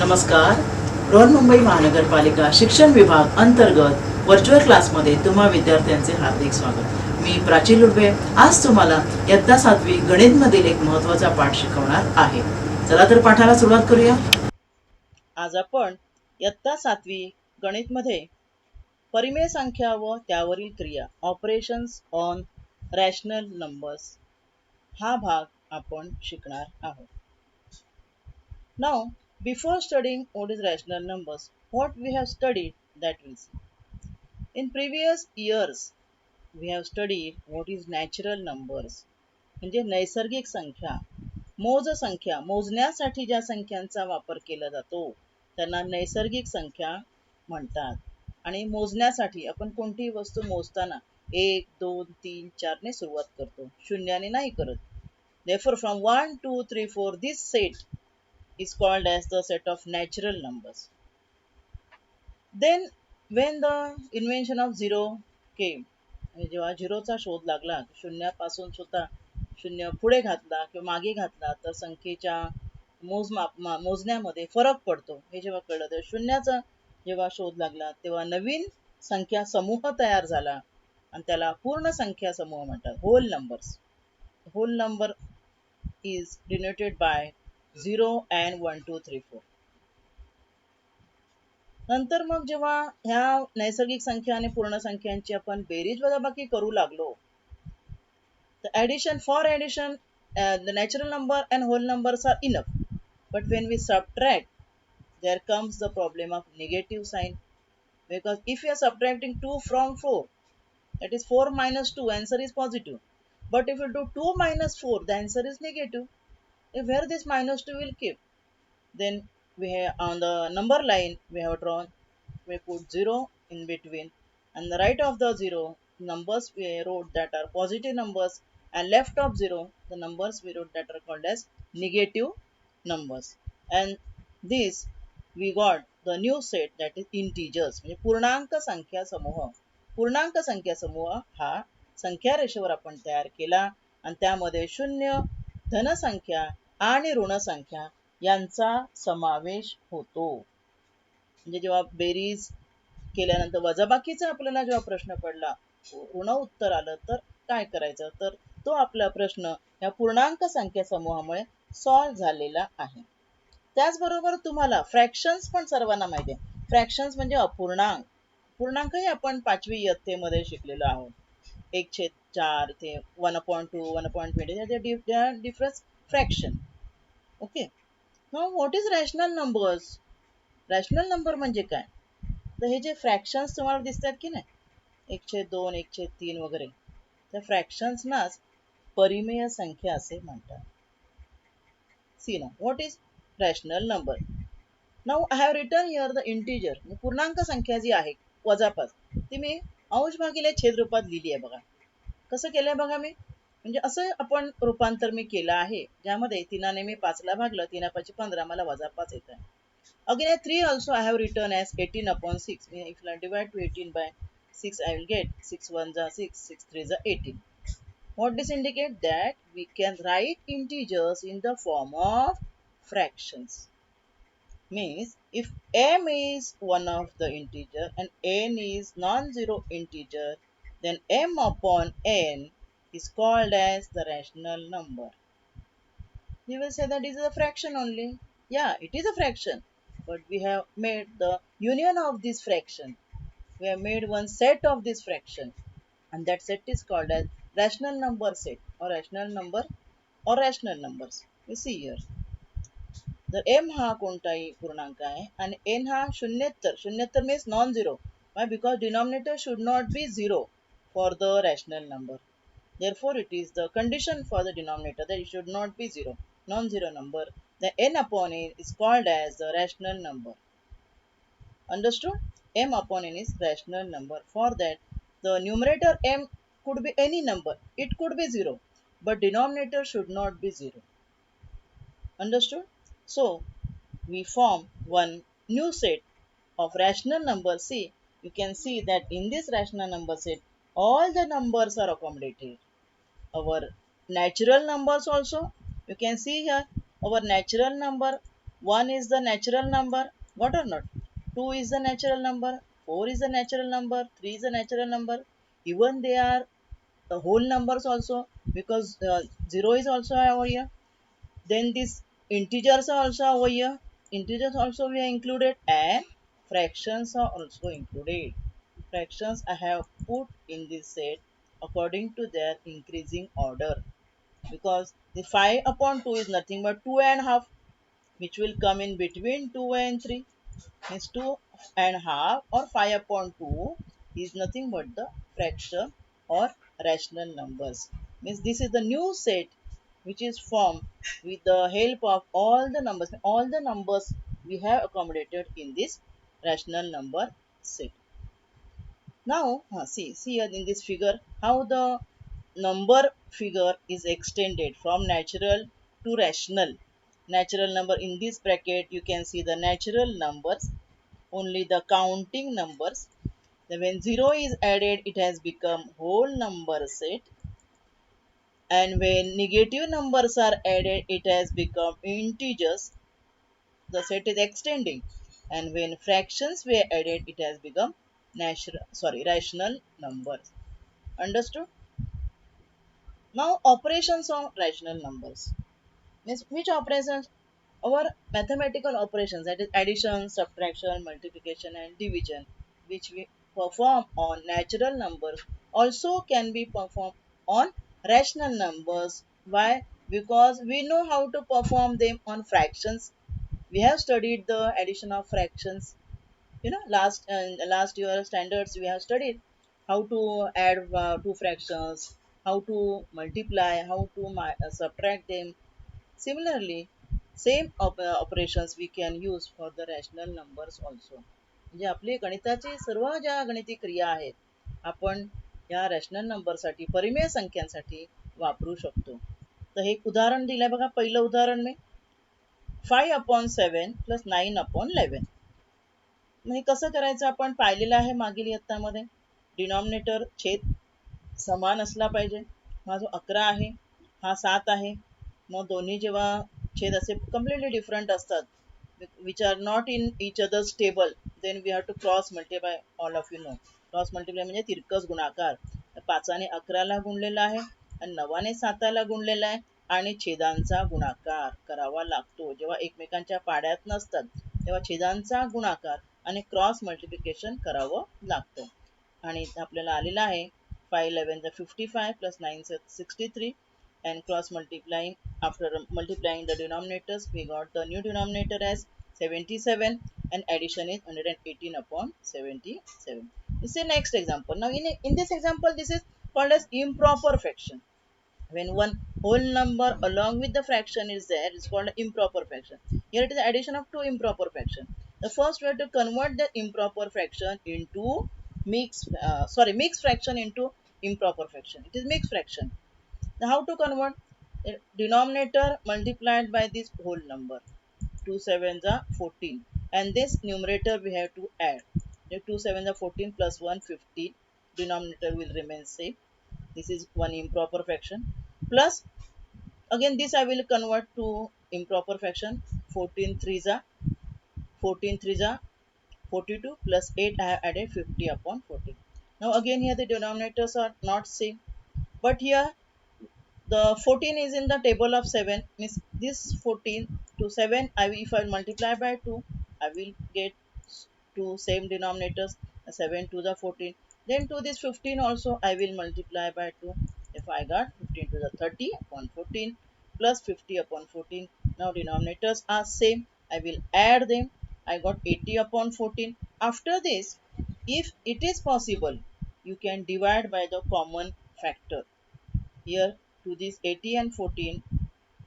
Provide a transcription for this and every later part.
नमस्कार. बृहन्मुंबई महानगरपालिका शिक्षण विभाग अंतर्गत व्हर्च्युअल क्लासमध्ये तुम्हा विद्यार्थ्यांचे हार्दिक स्वागत. मी प्राची लुडवे आज तुम्हाला इयत्ता 7वी गणितमधील एक महत्त्वाचा पाठ शिकवणार आहे. चला तर पाठाला सुरुवात करूया. आज आपण इयत्ता 7वी गणितमध्ये परिमेय संख्या व त्यावरील क्रिया ऑपरेशन्स ऑन रॅशनल नंबर्स हा भाग आपण शिकणार आहोत. Now, before studying what is rational numbers, what we have studied that we'll see. In previous years, we have studied what is natural numbers. म्हणजे नैसर्गिक संख्या, मोज संख्या, मोजण्यासाठी ज्या संख्यांचा वापर केला जातो त्यांना नैसर्गिक संख्या म्हणतात. आणि मोजण्यासाठी आपण कोणतीही वस्तू मोजताना 1, 2, 3, 4 ने सुरुवात करतो, शून्याने नाही करत. Therefore, from 1, 2, 3, 4 this set is called as the set of natural numbers. Then when the invention of zero came, जेव्हा झिरोचा शोध लागला, शून्यापासून सुद्धा शून्य पुढे घातला किंवा मागे घातला तर संख्येच्या मोजण्यामध्ये फरक पडतो हे जेव्हा कळलं, तर शून्याचा जेव्हा शोध लागला तेव्हा नवीन संख्या समूह तयार झाला आणि त्याला पूर्ण संख्या समूह म्हणतात, whole numbers. Whole number is denoted by 0 and 1, 2, 3, 4. नंतर मग जेव्हा ह्या नैसर्गिक संख्या आणि पूर्ण संख्यांची आपण बेरीज वजाबाकी करू लागलो, for addition the natural number and whole numbers are enough, but when we subtract there comes the problem of negative sign, because if you are subtracting 2 from 4, that is 4 minus 2, answer is positive, but if you do 2 minus 4, the answer is negative. Where this minus 2 will keep, then we have on the number line we have drawn, we put 0 in between, and the right of the 0 numbers we wrote that are positive numbers, and left of 0 the numbers we wrote that are called as negative numbers. And this we got the new set, that is integers. म्हणजे पूर्णांक संख्या समूह. पूर्णांक संख्या समूह हा संख्या रेषेवर आपण तयार केला आणि त्यामध्ये शून्य, धनसंख्या आणि ऋण संख्या यांचा समावेश होतो. म्हणजे जेव्हा बेरीज केल्यानंतर वजाबाकीचा आपल्याला जेव्हा प्रश्न पडला, ऋण उत्तर आलं तर काय करायचं, तर तो आपला प्रश्न या पूर्णांक संख्या समूहामुळे सॉल्व्ह झालेला आहे. त्याचबरोबर तुम्हाला फ्रॅक्शन्स पण सर्वांना माहिती आहे. फ्रॅक्शन्स म्हणजे अपूर्णांक. पूर्णांकही आपण 5वी इयत्तेमध्ये शिकलेलो आहोत. 1/4 ते 1/2, 1/20 different fraction. Okay. Now what is rational numbers? Rational number म्हणजे काय, तर हे जे फ्रॅक्शन्स तुम्हाला दिसतात की नाही, 1/2, 1/3 वगैरे, त्या फ्रॅक्शन्सनाच परिमेय संख्या असे म्हणतात. See now, what is rational number? Now I have written here the integer, पूर्णांक संख्या जी आहे वजापास, ती मी अंश भागिले छेद रूपात लिहिली आहे. बघा कसं केलंय, बघा मी म्हणजे असं आपण रूपांतर मी केलं आहे, ज्यामध्ये 3 मी 5ला भागलं, 3 15, मला वजापास येत आहे. Again 3 also I have written as 18/6. If I divide to 18 by 6, I will get 6 1 is 6, 6 3 is 18. What does indicate? That we can write integers in the form of fractions. Means if m is one of the integer and n is non-zero integer, then m upon n is called as the rational number. You will say that it is a fraction only. Yeah, it is a fraction, but we have made the union of this fraction. We have made one set of this fraction, and that set is called as rational number set or rational number or rational numbers. You see here, the m हा कोणताही पूर्णांक आहे आणि n हा शून्येतर. शून्येतर means non-zero. Why? Because denominator should not be 0 for the rational number. Therefore, it is the condition for the denominator that it should not be 0. Non-zero number, the n upon n is called as the rational number. Understood? M upon n is rational number. For that, the numerator m could be any number. It could be 0, but denominator should not be 0. Understood? So, we form one new set of rational numbers. See, you can see that in this rational number set, all the numbers are accommodated. Our natural numbers also, you can see here, our natural number 1 is the natural number, what or not? 2 is the natural number, 4 is the natural number, 3 is the natural number. Even they are the whole numbers also, because 0 is also over here. Then these integers are also over here. Integers also we are included, and fractions are also included. Fractions I have put in this set according to their increasing order, because the 5 upon 2 is nothing but 2 and half, which will come in between 2 and 3. Means 2 and half or 5 upon 2 is nothing but the fraction or rational numbers. Means this is the new set which is formed with the help of all the numbers. All the numbers we have accommodated in this rational number set. Now see here in this figure how the number figure is extended from natural to rational. Natural number, in this bracket you can see the natural numbers, only the counting numbers. Then when 0 is added, it has become whole number set, and when negative numbers are added, it has become integers. The set is extending, and when fractions were added, it has become rational numbers. Understood? Now operations of rational numbers. Means which operations? Our mathematical operations, that is addition, subtraction, multiplication and division, which we perform on natural numbers, also can be performed on rational numbers. Why? Because we know how to perform them on fractions. We have studied the addition of fractions. Last year standards we have studied how to add two fractions, how to multiply, how to subtract them. Similarly, same operations we can use for the rational numbers also. म्हणजे आपली गणिताची सर्व ज्या गणिती क्रिया आहेत आपण या rational नंबरसाठी, परिमेय संख्यांसाठी वापरू शकतो. तर हे एक उदाहरण दिलंय बघा. पहिलं उदाहरण मी 5/7 + 9/11. मग हे कसं करायचं आपण पाहिलेलं आहे मागील इयत्तामध्ये. डिनॉमिनेटर छेद समान असला पाहिजे. हा जो 11 आहे हा 7 आहे. मग दोन्ही जेव्हा छेद असे कम्प्लिटली डिफरंट असतात, which are not in each others table, then we have to cross multiply. All of you know cross multiply म्हणजे तिरकस गुणाकार. 5ने 11ला गुणलेला आहे आणि 9ने 7ला गुणलेला आहे, आणि छेदांचा गुणाकार करावा लागतो. जेव्हा एकमेकांच्या पाड्यात नसतात तेव्हा छेदांचा गुणाकार आणि क्रॉस मल्टिप्लिकेशन करावं लागतं. आणि आपल्याला आलेलं आहे 5 11 55 + 9 63, and cross multiplying, after multiplying the denominators, we got the new denominator as 77, and addition is 118/77. This is next example. Now in this example, this is called as improper fraction. When one whole number along with the fraction is there, it's called improper fraction. Here it is addition of two improper fraction. The first way to convert the improper fraction into mixed fraction into improper fraction. It is mixed fraction. Now how to convert? Denominator multiplied by this whole number. 2 7s are 14, and this numerator we have to add. The 2 7s are 14 plus 1 15. Denominator will remain same. This is one improper fraction. Plus again this I will convert to improper fraction. 14 3s are 42, plus 8 I have added 50/14. Now again here the denominators are not same, but here the 14 is in the table of 7, means this 14 to 7 if I multiply by 2, I will get two same denominators. 7 to the 14. Then to this 15 also I will multiply by 2. If I got 15 to the 30/14 plus 50/14. Now denominators are same, I will add them. I got 80/14. After this, if it is possible, you can divide by the common factor. Here to this 80 and 14,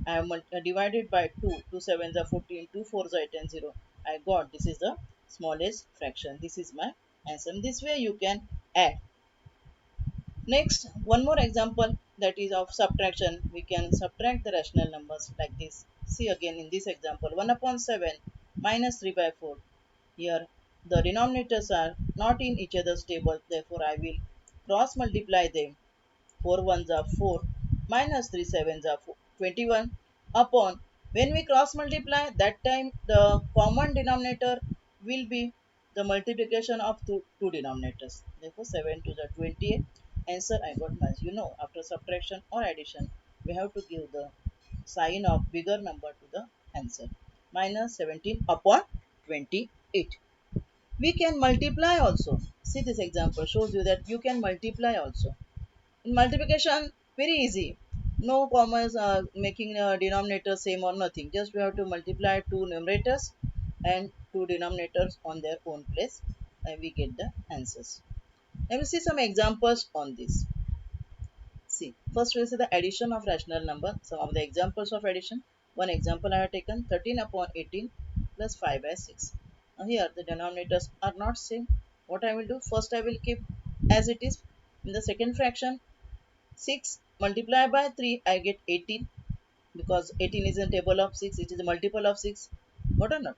I have divided by 2. 2 7s are 14, 2 4s are 10 0. I got this is the smallest fraction. This is my answer. This way you can add. Next, one more example, that is of subtraction. We can subtract the rational numbers like this. See again in this example, 1/7 minus 3/4. Here the denominators are not in each other's table, therefore I will cross multiply them. 4 1s are 4, minus 3 7s are 21 upon When we cross multiply, that time the common denominator will be the multiplication of two denominators. Therefore, 7 to the 28. Answer I got minus. You know, after subtraction or addition, we have to give the sign of bigger number to the answer. Minus 17 upon 28. We can multiply also. See, this example shows you that you can multiply also. In multiplication, very easy. No commas making a denominator same or nothing. Just we have to multiply two numerators and two denominators on their own place and we get the answers. Let me see some examples on this. See, first we'll see the addition of rational number. Some of the examples of addition. One example I have taken 13 upon 18 plus 5 by 6. Now here the denominators are not same. What I will do, first I will keep as it is. In the second fraction, 6 multiplied by 3 I get 18 because 18 is a table of 6, it is a multiple of 6. What or not?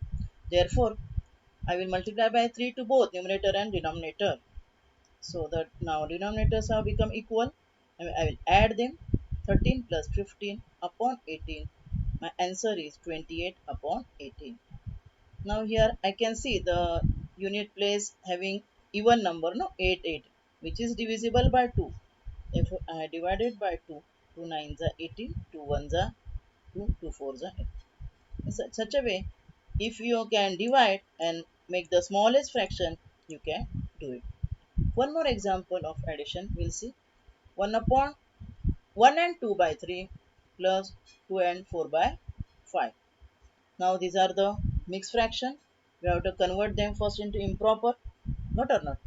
Therefore, I will multiply by 3 to both numerator and denominator. So that now denominators have become equal. I will add them. 13 plus 15 upon 18. My answer is 28 upon 18. Now here I can see the unit place having even number, no, 8 8, which is divisible by 2. If I divided by 2, 2 9s are 18, 2 1s are 2, 2 4s are 8. In such a way, if you can divide and make the smallest fraction, you can do it. One more example of addition we'll see. 1 upon 1 and 2 by 3 plus 2 and 4 by 5. Now these are the mixed fraction. We have to convert them first into improper. Not or not?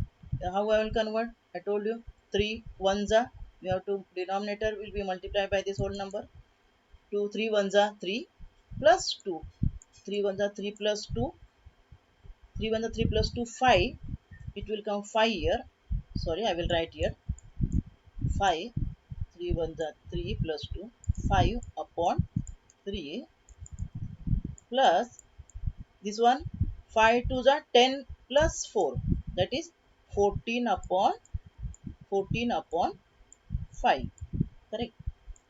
How I will convert? I told you 3 ones are. We have to denominator will be multiplied by this whole number. 2 3 ones are 3 plus 2. 3 ones are 3 plus 2. 3 ones are 3 plus 2 5. It will come 5 here. Sorry, I will write here 5. 3 ones are 3 plus 2. 5 upon 3 plus this one 5 twos are 10 plus 4, that is 14 upon 5, correct.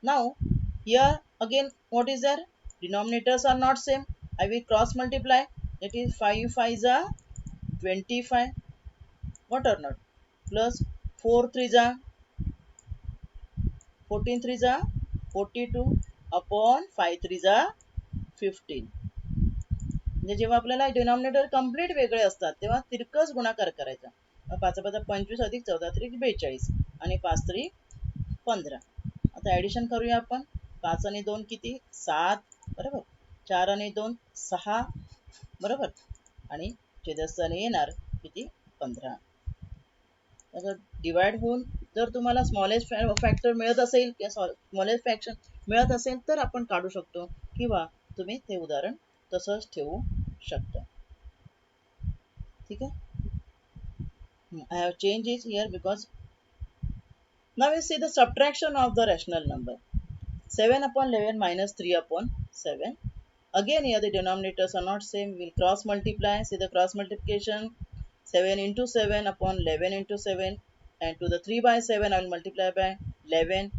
Now here again what is there, denominators are not same. I will cross multiply, that is 5 5s are 25, what or not, plus 4 3s are 14 3s are 42 upon 5 3s are 15. म्हणजे जेव्हा आपल्याला denominator complete वेगळे असतात तेव्हा तिरकस गुणाकार करायचा. 5 5 25 अधिक 14 त्रिक 42 आणि 5 त्रिक 15. आता ऍडिशन करूया आपण. 5 आणि 2 किती, 7, बरोबर. 4 आणि 2 6, बरोबर. आणि छेदस्थानी येणार किती, 15. आता डिवाइड होऊन जर तुम्हाला स्मॉलेस्ट फॅक्टर मिळत असेल किंवा स्मॉलेस्ट फ्रॅक्शन मिळत असेल तर आपण काढू शकतो किंवा तुम्ही ते उदाहरण तसंच ठेवू शकता. ठीक आहे. I have changed it here because now we see the subtraction of the rational number. 7 upon 11 minus 3 upon 7. Again here the denominators are not same. We'll cross multiply. See the cross multiplication. 7 into 7 upon 11 into 7. And to the 3 by 7 I will multiply by 11.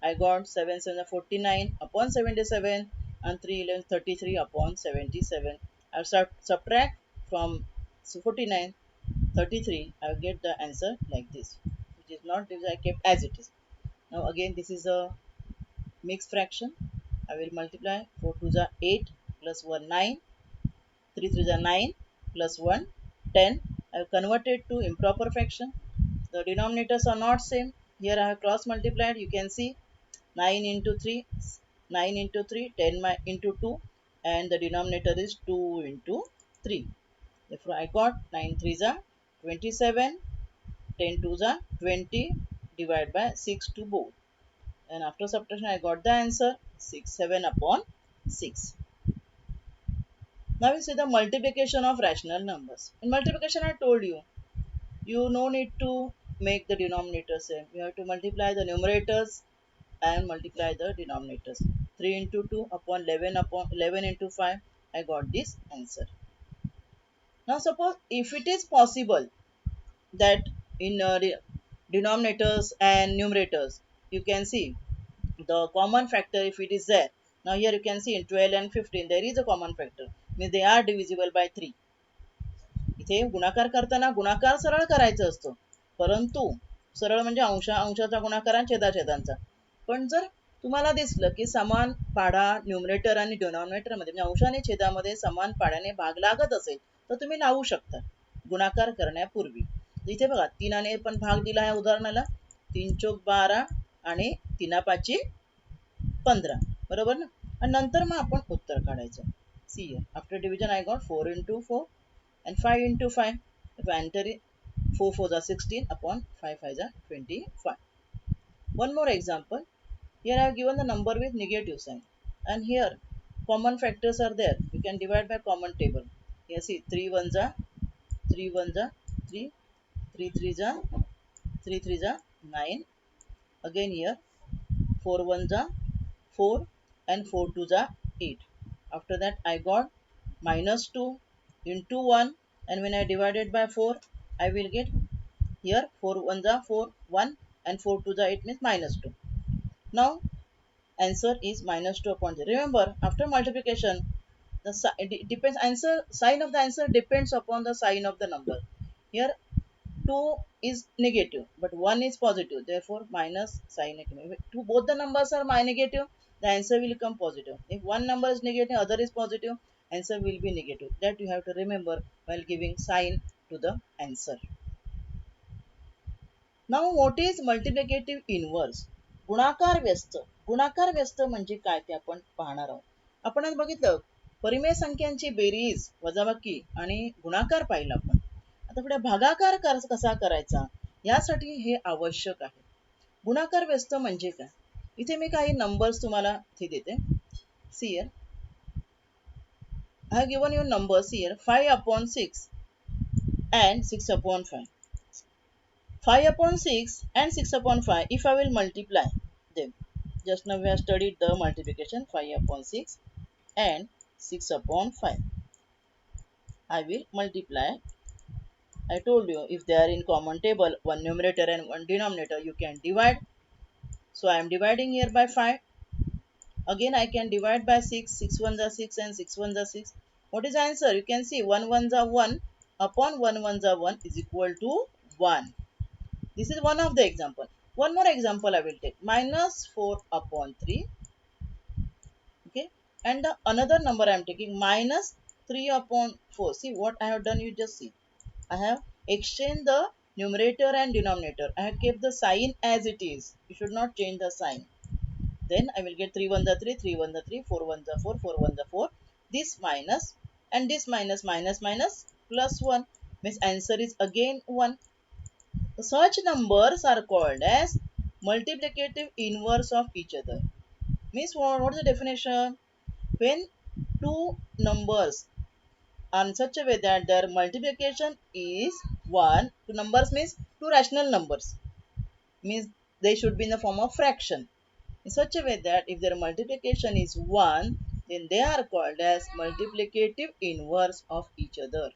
I got 7 7 49 upon 77 and 3 11 33 upon 77. I'll subtract from 49 33. I'll get the answer like this, which is not this I kept as it is. Now again this is a mixed fraction. I will multiply 4 2s are 8 plus 1 9, 3 3s are 9 plus 1 10. I have converted to improper fraction. The denominators are not same. Here I have cross multiplied. You can see 9 into 3, 9 into 3, 10 into 2, and the denominator is 2 into 3. Therefore I got 9 3s are 27, 10 2s are 20, divided by 6 to both. And after subtraction I got the answer 6 7 upon 6. Now we see the multiplication of rational numbers. In multiplication I told you, you no need to make the denominator same. You have to multiply the numerators and multiply the denominators. 3 into 2 upon 11 into 5. I got this answer. Now suppose if it is possible that in denominators and numerators you can see the common factor if it is there, Now here you can see in 12 and 15 there is a common factor, means they are divisible by 3. इथे गुणाकार करताना गुणाकार सरळ करायचा असतो, परंतु सरळ म्हणजे अंशाचा गुणाकार आणि छेदाछेदांचा. पण जर तुम्हाला दिसलं की समान पाढा न्यूमरेटर आणि डिनॉमिनेटर मध्ये म्हणजे अंश आणि छेदामध्ये समान पाढ्याने भाग लागत असेल तर तुम्ही लावू शकता गुणाकार करण्यापूर्वी. इथे बघा 3 पण भाग दिला आहे उदाहरणाला, 3 चौक 12 आणि 3 पाची 15, बरोबर ना. आणि नंतर मग आपण उत्तर काढायचं. See after division I got 4 into 4 and 5 into 5. If I enter it, 4 4s are 16 upon 5 5s are 25. One more example. Here I have given the number with negative sign, and here common factors are there. You can divide by common table. Here see 3 1s are 3 1s are 3, 3 3s are 3 3s are 9. Again here 4 1s are 4 and 4 2s are 8. After that I got minus 2 into 1, and when I divided by 4 I will get here 4 1s are 4 1 and 4 2s are 8, means minus 2. Now answer is minus 2 upon 0. Remember after multiplication the depends answer sign of the answer depends upon the sign of the number. Here 2 is negative but 1 is positive, therefore minus sign negative. Two both the numbers are negative, the answer will come positive. If one number is negative other is positive, answer will be negative. That you have to remember while giving sign to the answer. Now what is multiplicative inverse? गुणाकार व्यस्त. गुणाकार व्यस्त म्हणजे काय ते आपण पाहणार आहोत. आपण आज बघितलं परिमेय संख्यांची बेरीज वजाबाकी आणि गुणाकार पाहिला आपण. आता पुढे भागाकार कसा करायचा यासाठी हे आवश्यक आहे. गुणाकार व्यस्त म्हणजे काय, इथे मी काही नंबर्स तुम्हाला इथे देते. See here I have given you numbers here 5 upon 6 and 6 upon 5. 5 upon 6 and 6 upon 5, if I will multiply them, just now we have studied the multiplication 5 upon 6 and 6 upon 5. I will multiply. I told you if they are in common table, one numerator and one denominator, you can divide. So I am dividing here by 5. Again I can divide by 6. 6 1s are 6 and 6 1s are 6. What is the answer? You can see 1 1s are 1 upon 1 1s are 1 is equal to 1. This is one of the example. One more example I will take. Minus 4 upon 3. Okay. And the another number I am taking minus 3 upon 4. See what I have done, you just see. I have exchanged the numerator and denominator. I have kept the sign as it is. You should not change the sign. Then I will get 3 1s are 3, 3 1s are 3, 4 1s are 4, 4 1s are 4. This minus and this minus plus 1. Means answer is again 1. Such numbers are called as multiplicative inverse of each other. Means what is the definition? When two numbers are in such a way that their multiplication is 1, two numbers means two rational numbers, means they should be in the form of fraction. In such a way that if their multiplication is 1, then they are called as multiplicative inverse of each other.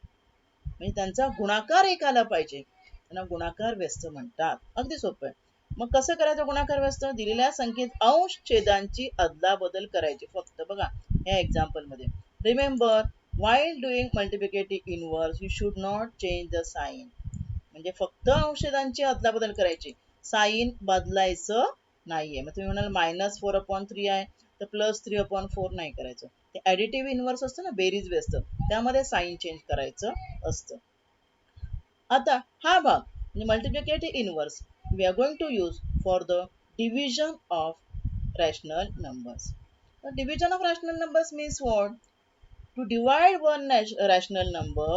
म्हणजे त्यांचा गुणाकार एक आला पाहिजे, त्यांना गुणाकार व्यस्त म्हणतात. अगदी सोपं आहे. मग कसं करायचं गुणाकार व्यस्त? दिलेल्या संख्येत अंश छेदांची अदलाबदल करायची फक्त. बघा या एक्झाम्पल मध्ये remember while doing multiplicative inverse you should not change the sign. म्हणजे फक्त अंश छेदांची अदलाबदल करायची, साइन बदलायचं नाहीये. मग तुम्ही म्हणाल मायनस 4 अपॉन 3 आहे तर प्लस 3 अपॉन 4 नाही करायचं. ते ऍडिटिव्ह इन्व्हर्स असतं ना, बेरीज व्यस्त, त्यामध्ये साइन चेंज करायचं असतं. आता हा भाग म्हणजे multiplicative inverse we are going to use for the division of rational numbers. Division of rational numbers means what? To divide one rational number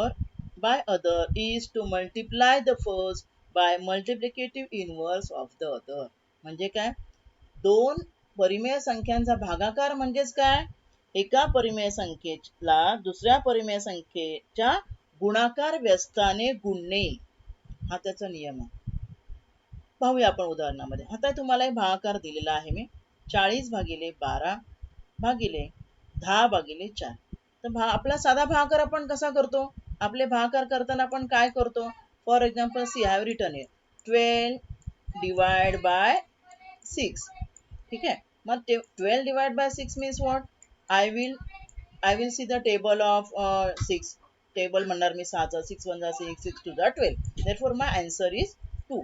by other is to multiply the first by multiplicative inverse of the other. म्हणजे काय? दोन परिमेय संख्यांचा भागाकार म्हणजेच काय? एका परिमेय संख्येला दुसऱ्या परिमेय संख्येच्या गुणाकार व्यस्ताने गुणणे, हा त्याचा नियम आहे. पाहूया आपण उदाहरणामध्ये. आता तुम्हाला भागाकार दिलेला आहे मी 40 भागिले 12 भागिले 10 भागिले 4. तर आपला साधा भागाकार आपण कसा करतो? आपले भागाकार करताना आपण काय करतो? For example see I return 12 divide by 6. ठीक आहे. मग 12 divided by 6 means what? I will see the table of 6. Table म्हणणार मी 6 6 1 6 6 2 12. Therefore my answer is 2.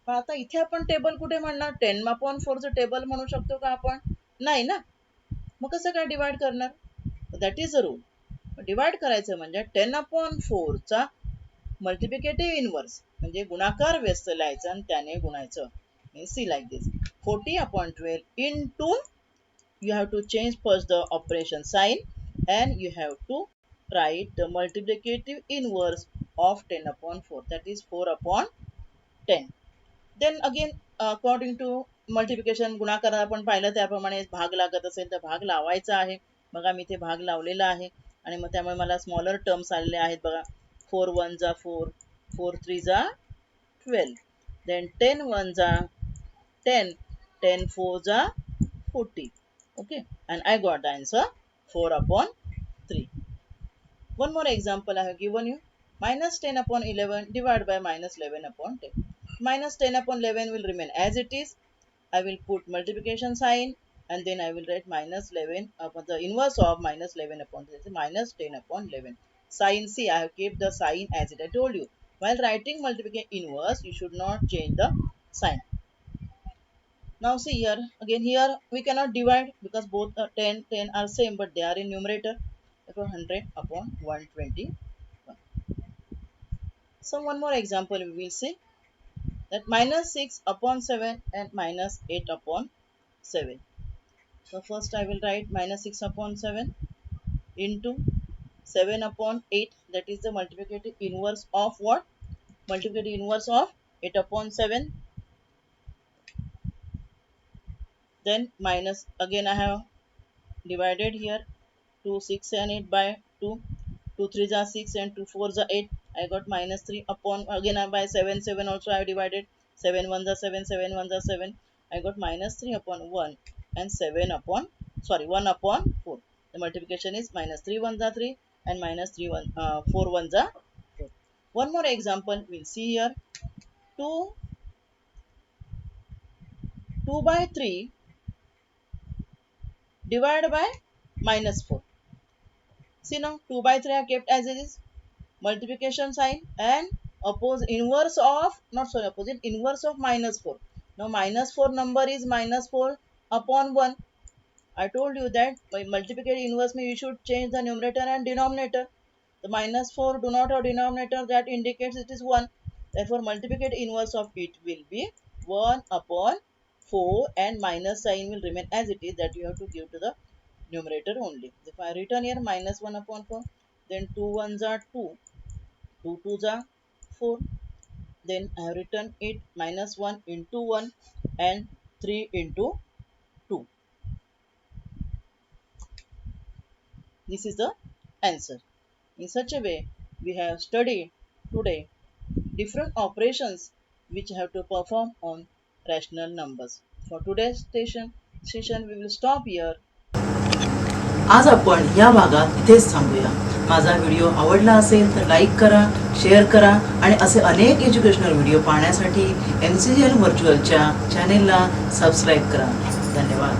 पण आता इथे आपण टेबल कुठे म्हणणार? 10/4 चं टेबल म्हणू शकतो का आपण? नाही ना. मग कसं काय डिवाइड करणार? That is a rule. Divide करायचं म्हणजे 10/4 चा मल्टिप्लिकेटिव्ह इनवर्स म्हणजे गुणाकार व्यस्त लिहायचा आणि त्याने गुणायचं. सी like this 40/12 into you have to change first the operation sign and you have to write the multiplicative inverse of 10/4, that is 4/10. Then again according to multiplication गुणाकार आपण पाहिलं त्याप्रमाणे भाग लागत असेल तर भाग लावायचा आहे. बघा मी इथे भाग लावलेला आहे आणि मग त्यामुळे मला स्मॉलर टर्म्स आलेले आहेत बघा. 4 1 जा 4, 4 3 जा 12, then 10 1 जा 10, 10 4 जा 40. Okay, and I got the answer 4/3. One more example I have given you. Minus 10/11 divided by minus 11/10. Minus 10/11 will remain as it is. I will put multiplication sign and then I will write minus 11 upon the inverse of minus 11/10. Minus 10/11. Sign C, I have kept the sign as it. I told you. While writing multiplication inverse, you should not change the sign. Now see here, again here we cannot divide because both 10 are same but they are in numerator. Therefore 100/120. So one more example we will see, that minus 6/7 and minus 8/7. So first I will write minus 6/7 into 7/8, that is the multiplicative inverse of what? Multiplicative inverse of 8/7. Then minus, again I have divided here 2 6 and 8 by 2, 2 3 are 6 and 2 4 are 8. I got minus 3 upon, again by 7 7 also I have divided, 7 1 are 7, 7 1 are 7. I got minus 3/1 and 1/4. The multiplication is minus 3 1 are 3 and minus 4 1 are 4. One more example we'll see here. 2 by 3 divided by minus 4. See now 2 by 3 are kept as it is. Multiplication sign and inverse of minus 4. Now minus 4 number is minus 4/1. I told you that by multiplicative inverse you should change the numerator and denominator. The minus 4 do not have denominator, that indicates it is 1. Therefore multiplicative inverse of it will be 1/4 and minus sign will remain as it is, that you have to give to the numerator only. If I written here minus 1/4, then 2 1s are 2, 2 2s are 4. Then I have written it minus 1 into 1 and 3 into 2. This is the answer. In such a way, we have studied today different operations which have to perform on rational numbers. For today's session we will stop here. आज आपण या भागात इथेच थांबूया. माझा video आवडला असेल तर लाईक करा, शेअर करा आणि असे अनेक एज्युकेशनल व्हिडिओ पाहण्यासाठी MCGL व्हर्च्युअलच्या चॅनेलला सबस्क्राईब करा. धन्यवाद.